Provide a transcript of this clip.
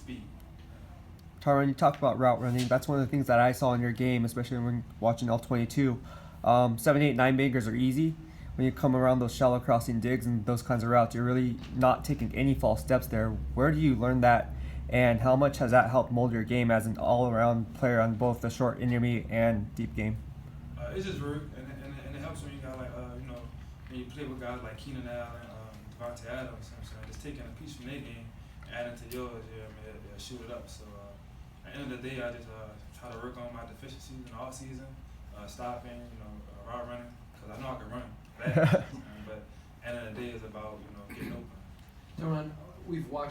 speed. Tyron, you talked about route running. That's one of the things that I saw in your game, especially when watching L22. 7, 8, 9 makers are easy. When you come around those shallow crossing digs and those kinds of routes, you're really not taking any false steps there. Where do you learn that, and how much has that helped mold your game as an all-around player on both the short, intermediate, and deep game? It's just work, and it helps when you got like when you play with guys like Keenan Allen, Davante Adams. You know what I'm saying, just taking a piece from their game, adding to yours, they'll shoot it up. So at the end of the day, I just try to work on my deficiencies in the off season, stopping, route running, because I know I can run fast. But at the end of the day, it's about getting open. Tyron, we've watched